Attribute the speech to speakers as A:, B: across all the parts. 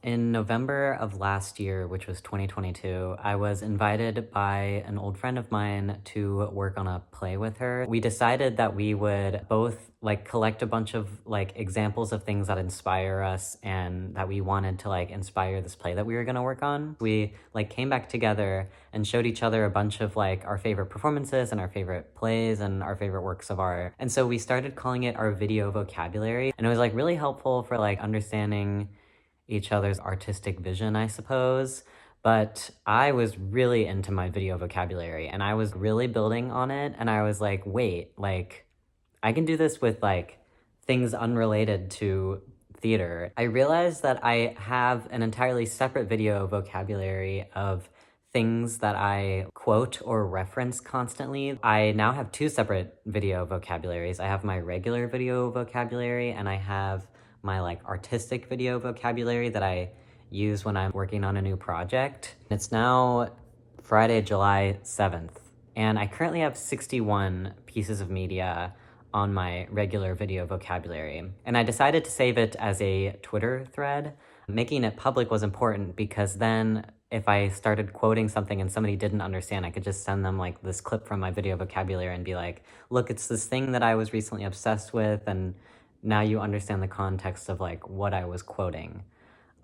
A: In November of last year, which was 2022, I was invited by an old friend of mine to work on a play with her. We decided that we would both collect a bunch of examples of things that inspire us and that we wanted to inspire this play that we were going to work on. We came back together and showed each other a bunch of our favorite performances and our favorite plays and our favorite works of art. And so we started calling it our video vocabulary, and it was really helpful for understanding each other's artistic vision, I suppose. But I was really into my video vocabulary and I was really building on it. And I was like, wait, I can do this with things unrelated to theater. I realized that I have an entirely separate video vocabulary of things that I quote or reference constantly. I now have two separate video vocabularies. I have my regular video vocabulary and I have my artistic video vocabulary that I use when I'm working on a new project. It's now Friday, July 7th, and I currently have 61 pieces of media on my regular video vocabulary. And I decided to save it as a Twitter thread. Making it public was important because then if I started quoting something and somebody didn't understand, I could just send them this clip from my video vocabulary and be like, look, it's this thing that I was recently obsessed with, and now you understand the context of what I was quoting.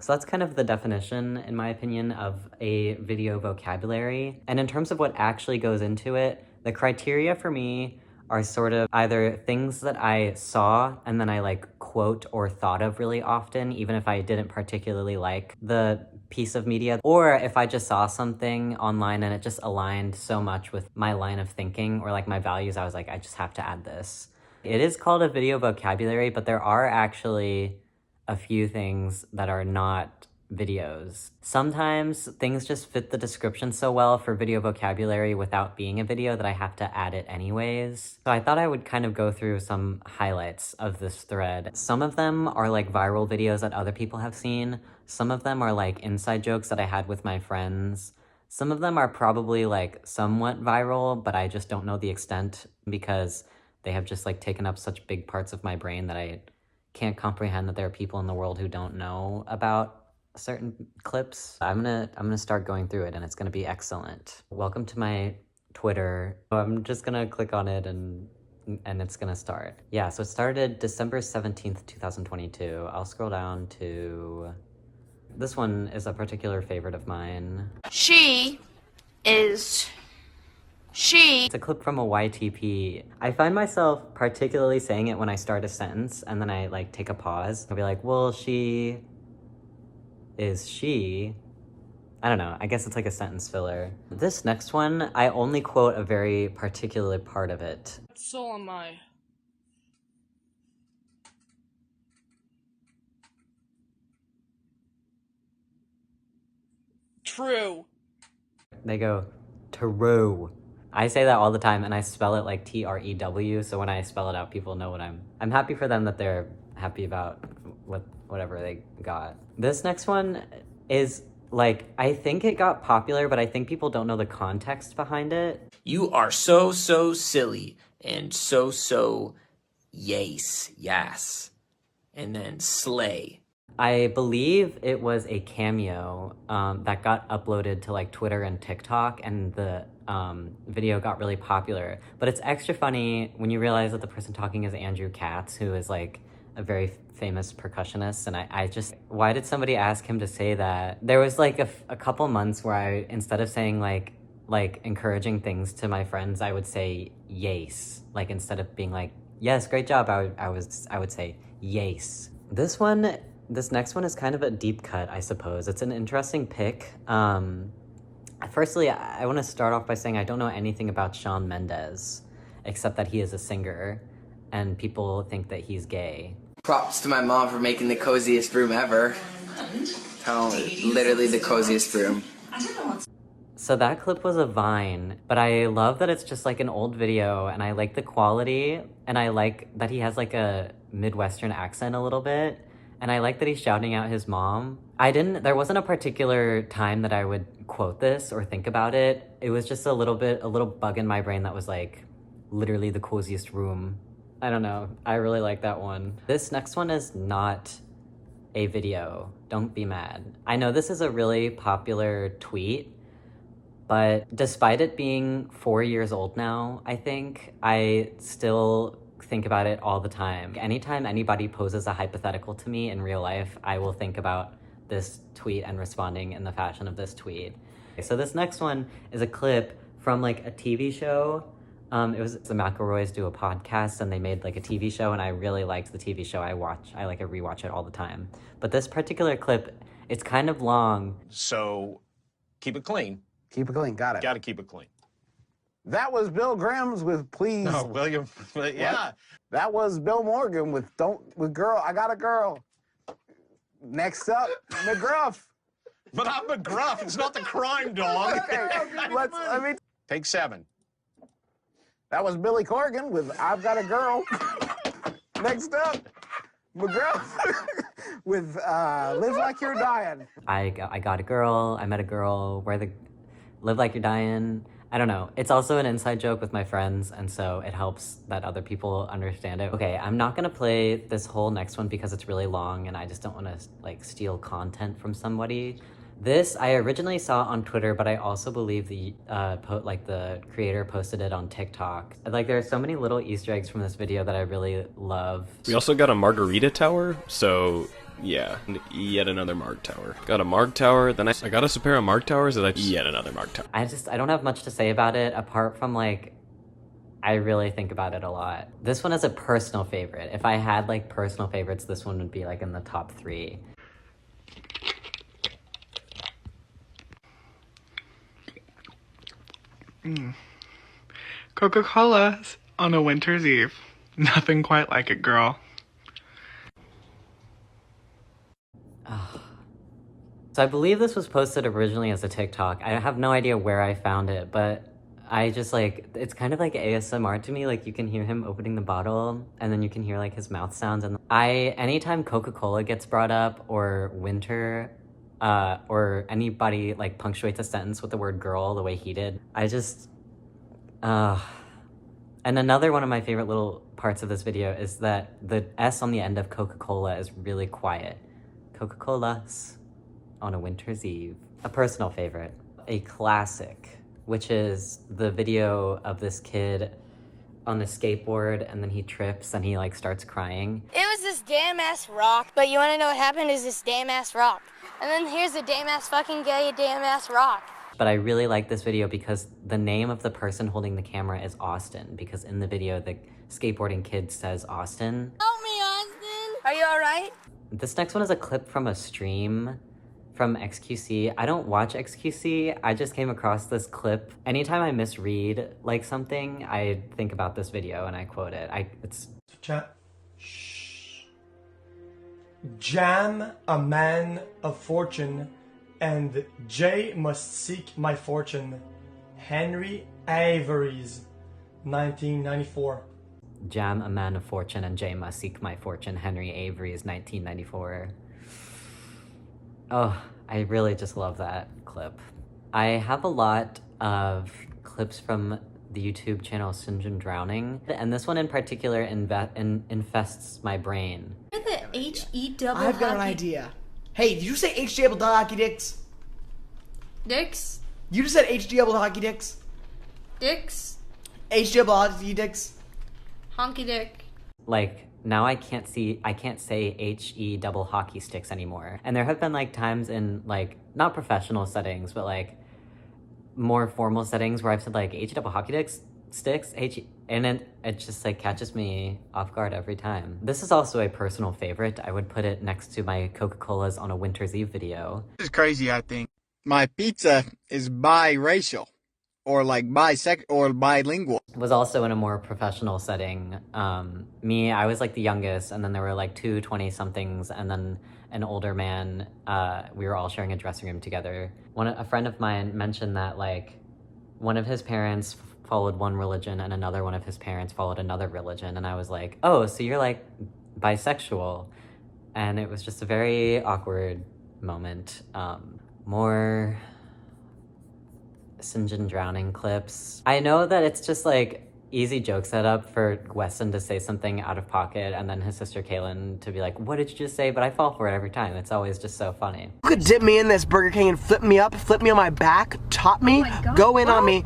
A: So that's kind of the definition, in my opinion, of a video vocabulary. And in terms of what actually goes into it, the criteria for me are sort of either things that I saw and then I quote or thought of really often, even if I didn't particularly like the piece of media, or if I just saw something online and it just aligned so much with my line of thinking or my values, I was like, I just have to add this. It is called a video vocabulary, but there are actually a few things that are not videos. Sometimes things just fit the description so well for video vocabulary without being a video that I have to add it anyways. So I thought I would kind of go through some highlights of this thread. Some of them are viral videos that other people have seen. Some of them are inside jokes that I had with my friends. Some of them are probably somewhat viral, but I just don't know the extent because they have just taken up such big parts of my brain that I can't comprehend that there are people in the world who don't know about certain clips. I'm gonna start going through it and it's gonna be excellent. Welcome to my Twitter. So I'm just gonna click on it and it's gonna start. Yeah, so it started December 17th, 2022. I'll scroll down to... This one is a particular favorite of mine. It's a clip from a YTP. I find myself particularly saying it when I start a sentence and then I take a pause. I'll be like, well, she is she. I don't know, I guess it's a sentence filler. This next one, I only quote a very particular part of it.
B: So am I. True.
A: They go, true. I say that all the time and I spell it T-R-E-W, so when I spell it out, people know what I'm happy for them that they're happy about whatever they got. This next one is I think it got popular, but I think people don't know the context behind it.
C: You are so silly and so yes. And then slay.
A: I believe it was a cameo that got uploaded to Twitter and TikTok, and the video got really popular. But it's extra funny when you realize that the person talking is Andrew Katz, who is a very famous percussionist. And I just, why did somebody ask him to say that? There was a couple months where I, instead of saying encouraging things to my friends, I would say yes. Instead of being yes, great job, I would say yes. This next one is kind of a deep cut, I suppose. It's an interesting pick. Firstly, I want to start off by saying I don't know anything about Shawn Mendes, except that he is a singer, and people think that he's gay.
D: Props to my mom for making the coziest room ever. Literally the coziest room.
A: So that clip was a Vine, but I love that it's just an old video, and I like the quality, and I like that he has a Midwestern accent a little bit. And I like that he's shouting out his mom. There wasn't a particular time that I would quote this or think about it. It was just a little bug in my brain that was literally the coziest room. I don't know. I really like that one. This next one is not a video. Don't be mad. I know this is a really popular tweet, but despite it being 4 years old now, I think, I still think about it all the time. Anytime anybody poses a hypothetical to me in real life, I will think about this tweet and responding in the fashion of this tweet. So this next one is a clip from like a TV show. It was the McElroys do a podcast and they made like a TV show, and I really liked the TV show. I rewatch it all the time. But this particular clip, it's kind of long.
B: So keep it clean.
E: Keep it clean, got it.
B: Got to keep it clean.
E: That was Bill Grimm's with Please.
B: No, William. Yeah.
E: That was Bill Morgan with Girl, I Got a Girl. Next up, McGruff.
B: But I'm McGruff. It's not the crime dog.
E: Okay, let me.
B: Take 7.
E: That was Billy Corgan with I've Got a Girl. Next up, McGruff with Live Like You're Dying.
A: I got a girl, I met a girl, live like you're dying. I don't know. It's also an inside joke with my friends, and so it helps that other people understand it. Okay, I'm not gonna play this whole next one because it's really long and I just don't wanna like steal content from somebody. This I originally saw on Twitter, but I also believe the creator posted it on TikTok. Like, there are so many little Easter eggs from this video that I really love.
F: We also got a margarita tower, so yeah, yet another Marg tower. Got a Marg tower, then I got a pair of Marg towers, and yet another Marg tower.
A: I don't have much to say about it apart from like, I really think about it a lot. This one is a personal favorite. If I had like personal favorites, this one would be like in the top 3.
G: Coca-Cola on a winter's eve. Nothing quite like it, girl.
A: So I believe this was posted originally as a TikTok. I have no idea where I found it, but I just like, it's kind of like ASMR to me. Like, you can hear him opening the bottle and then you can hear like his mouth sounds. And anytime Coca-Cola gets brought up, or winter, or anybody like punctuates a sentence with the word girl the way he did, and another one of my favorite little parts of this video is that the S on the end of Coca-Cola is really quiet. Coca-Colas on a winter's eve. A personal favorite, a classic, which is the video of this kid on the skateboard and then he trips and he like starts crying.
H: It was this damn ass rock, but you wanna know what happened? Is this damn ass rock. And then here's a damn ass fucking gay damn ass rock.
A: But I really like this video because the name of the person holding the camera is Austin, because in the video the skateboarding kid says Austin.
H: Help me, Austin! Are you alright?
A: This next one is a clip from a stream from XQC. I don't watch XQC, I just came across this clip. Anytime I misread like something, I think about this video and I quote it.
I: Shh. Jam a man of fortune, and Jay must seek my fortune. Henry Avery's 1994.
A: Jam a man of fortune and Jay must seek my fortune. Henry Avery's 1994. Oh, I really just love that clip. I have a lot of clips from the YouTube channel Sinjin Drowning, and this one in particular infests my brain.
J: The H-E double
K: I've got an idea. Hey, did you say H double hockey dicks?
J: Dicks?
K: You just said H double hockey dicks?
J: Dicks?
K: H double hockey dicks?
J: Honky dick.
A: Like, now I can't say H-E double hockey sticks anymore. And there have been like times in like, not professional settings, but like more formal settings where I've said like H-E double hockey sticks, and it just like catches me off guard every time. This is also a personal favorite. I would put it next to my Coca-Colas on a winter's eve video.
L: This is crazy, I think. My pizza is biracial, or like or bilingual.
A: It was also in a more professional setting. I was like the youngest, and then there were like 2 20-somethings, and then an older man. We were all sharing a dressing room together. A friend of mine mentioned that like one of his parents followed one religion and another one of his parents followed another religion, and I was like, oh, so you're like bisexual. And it was just a very awkward moment. More Sinjin Drowning clips. I know that it's just like, easy joke setup for Weston to say something out of pocket and then his sister Kaylin to be like, what did you just say? But I fall for it every time. It's always just so funny.
M: You could dip me in this Burger King and flip me up, flip me on my back, top me, go in on me.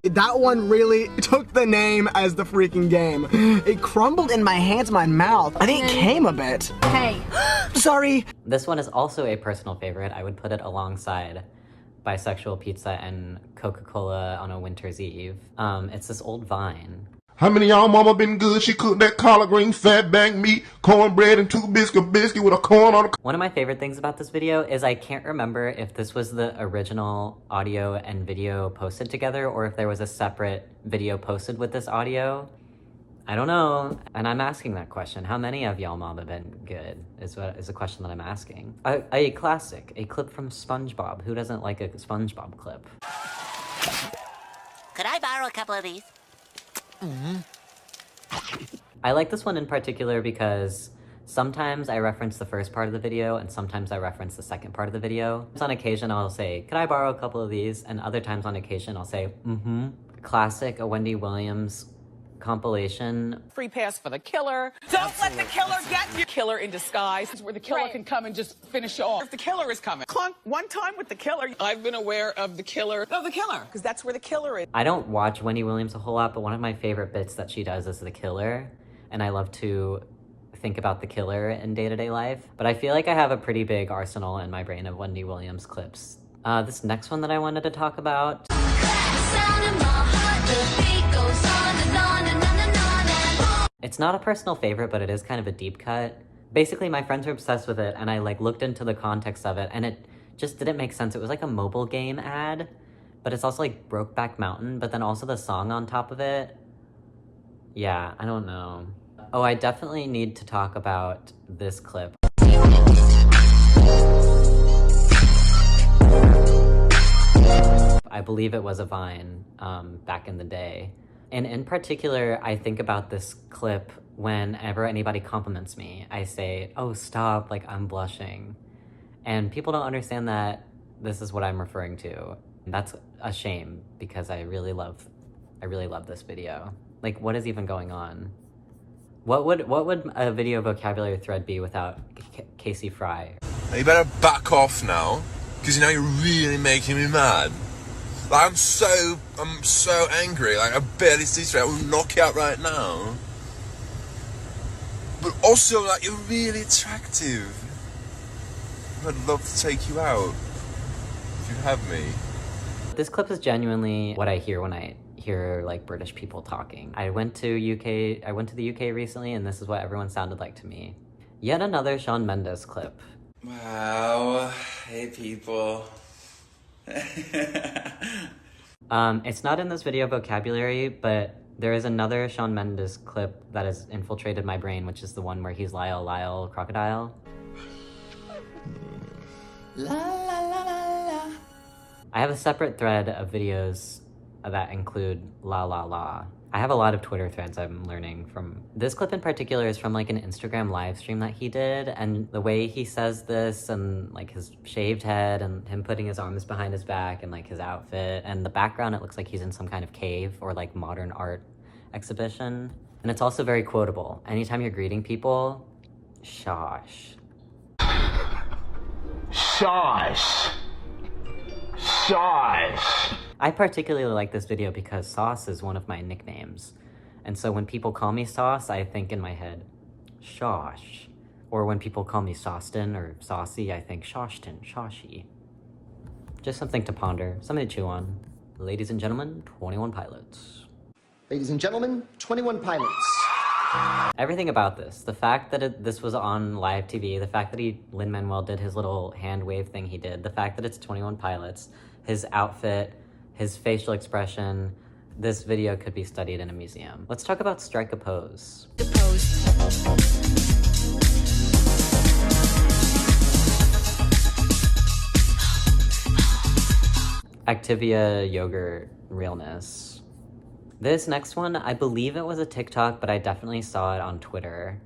N: That one really took the name as the freaking game. It crumbled in my hands, my mouth. I think it came a bit.
J: Hey.
N: Sorry.
A: This one is also a personal favorite. I would put it alongside Bisexual Pizza and Coca-Cola on a Winter's Eve. It's this old Vine.
O: How many of y'all mama been good? She cooked that collard green, fat back meat, cornbread, and 2 biscuit with a corn on it.
A: One of my favorite things about this video is I can't remember if this was the original audio and video posted together or if there was a separate video posted with this audio. I don't know, and I'm asking that question. How many of y'all mama been good is a question that I'm asking. A classic, a clip from SpongeBob. Who doesn't like a SpongeBob clip?
P: Could I borrow a couple of these?
A: I like this one in particular because sometimes I reference the first part of the video and sometimes I reference the second part of the video. On occasion I'll say, could I borrow a couple of these? And other times on occasion I'll say, Classic, a Wendy Williams compilation.
Q: Free pass for the killer. Don't let the killer get you. Killer in disguise, where the killer can come and just finish you off. If the killer is coming. Clunk, one time with the killer. I've been aware of the killer. No, the killer, because that's where the killer is.
A: I don't watch Wendy Williams a whole lot, but one of my favorite bits that she does is the killer. And I love to think about the killer in day-to-day life. But I feel like I have a pretty big arsenal in my brain of Wendy Williams clips. This next one that I wanted to talk about. It's not a personal favorite, but it is kind of a deep cut. Basically, my friends are obsessed with it, and I looked into the context of it, and it just didn't make sense. It was like a mobile game ad, but it's also like Brokeback Mountain, but then also the song on top of it. Yeah, I don't know. Oh, I definitely need to talk about this clip. I believe it was a Vine back in the day. And in particular, I think about this clip whenever anybody compliments me. I say, oh, stop, like I'm blushing. And people don't understand that this is what I'm referring to. That's a shame because I really love this video. Like, what is even going on? What would a video vocabulary thread be without Casey Fry?
R: Now you better back off now, because you know you're really making me mad. Like, I'm so angry, like I barely see straight, I will knock you out right now. But also, like, you're really attractive. I'd love to take you out, if you have me.
A: This clip is genuinely what I hear when I hear like British people talking. I went to the UK recently and this is what everyone sounded like to me. Yet another Shawn Mendes clip.
D: Wow, hey people.
A: It's not in this video vocabulary, but there is another Shawn Mendes clip that has infiltrated my brain, which is the one where he's Lyle Lyle Crocodile.
D: La la la la la.
A: I have a separate thread of videos that include la la la. I have a lot of Twitter threads I'm learning from. This clip in particular is from like an Instagram live stream that he did, and the way he says this and like his shaved head and him putting his arms behind his back and like his outfit and the background, it looks like he's in some kind of cave or like modern art exhibition. And it's also very quotable. Anytime you're greeting people, shosh.
S: Shosh. Shosh.
A: I particularly like this video because Sauce is one of my nicknames. And so when people call me Sauce, I think in my head, Shosh. Or when people call me Sawston or Saucy, I think Shoshton, Shoshy. Just something to ponder, something to chew on. Ladies and gentlemen, 21 Pilots.
T: Ladies and gentlemen, 21 Pilots.
A: Everything about this, the fact that this was on live TV, the fact that Lin-Manuel did his little hand wave thing he did, the fact that it's 21 Pilots, his outfit, his facial expression, this video could be studied in a museum. Let's talk about Strike a Pose. Activia yogurt realness. This next one, I believe it was a TikTok, but I definitely saw it on Twitter.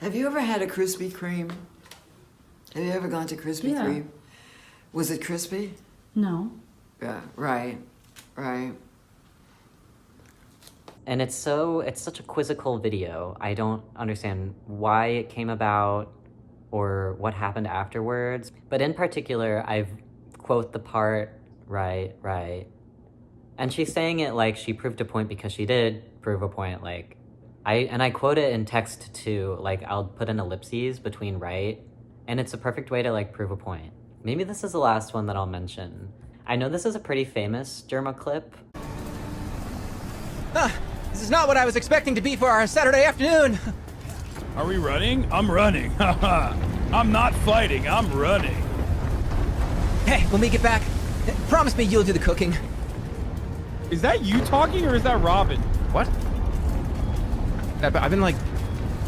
U: Have you ever had a Krispy Kreme? Have you ever gone to Krispy Kreme? Was it crispy?
J: No.
U: Yeah, right.
A: And it's such a quizzical video. I don't understand why it came about or what happened afterwards. But in particular, I've quote the part, right. And she's saying it like she proved a point because she did prove a point. Like, I quote it in text too. Like, I'll put an ellipses between right, and it's a perfect way to like prove a point. Maybe this is the last one that I'll mention. I know this is a pretty famous Germa clip.
P: This is not what I was expecting to be for our Saturday afternoon.
S: Are we running? I'm running. I'm not fighting, I'm running.
P: Hey, when we get back, promise me you'll do the cooking.
S: Is that you talking or is that Robin?
V: What? I've been like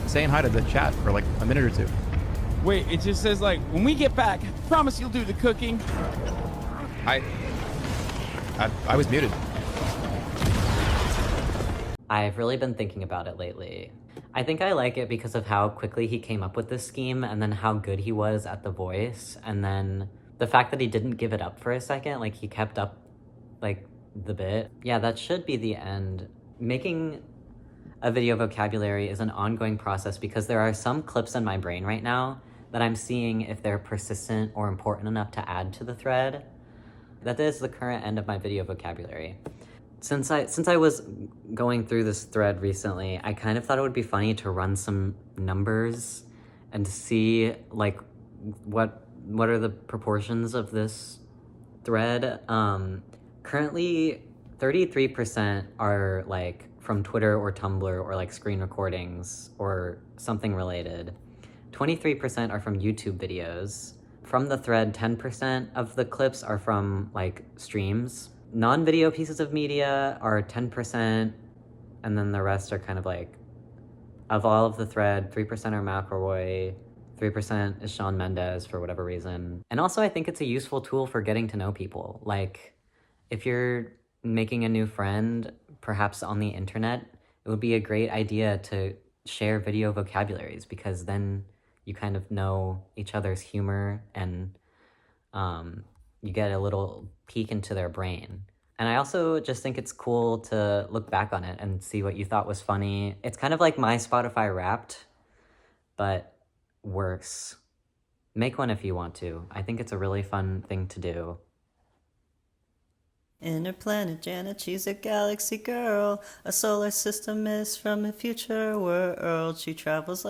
V: saying hi to the chat for like a minute or two.
S: Wait, it just says like, when we get back, promise you'll do the cooking.
V: I was muted.
A: I've really been thinking about it lately. I think I like it because of how quickly he came up with this scheme and then how good he was at the voice, and then the fact that he didn't give it up for a second, like he kept up like the bit. Yeah, that should be the end. Making a video vocabulary is an ongoing process because there are some clips in my brain right now that I'm seeing if they're persistent or important enough to add to the thread. That is the current end of my video vocabulary. Since I was going through this thread recently, I kind of thought it would be funny to run some numbers and to see like what are the proportions of this thread. Currently 33% are like from Twitter or Tumblr or like screen recordings or something related. 23% are from YouTube videos. From the thread, 10% of the clips are from like streams. Non-video pieces of media are 10%, and then the rest are kind of like, of all of the thread, 3% are McElroy, 3% is Shawn Mendes for whatever reason. And also I think it's a useful tool for getting to know people. Like, if you're making a new friend, perhaps on the internet, it would be a great idea to share video vocabularies because then you kind of know each other's humor and you get a little peek into their brain. And I also just think it's cool to look back on it and see what you thought was funny. It's kind of like my Spotify Wrapped, but worse. Make one if you want to. I think it's a really fun thing to do.
W: Interplanet Janet, she's a galaxy girl. A solar system mist from a future world. She travels like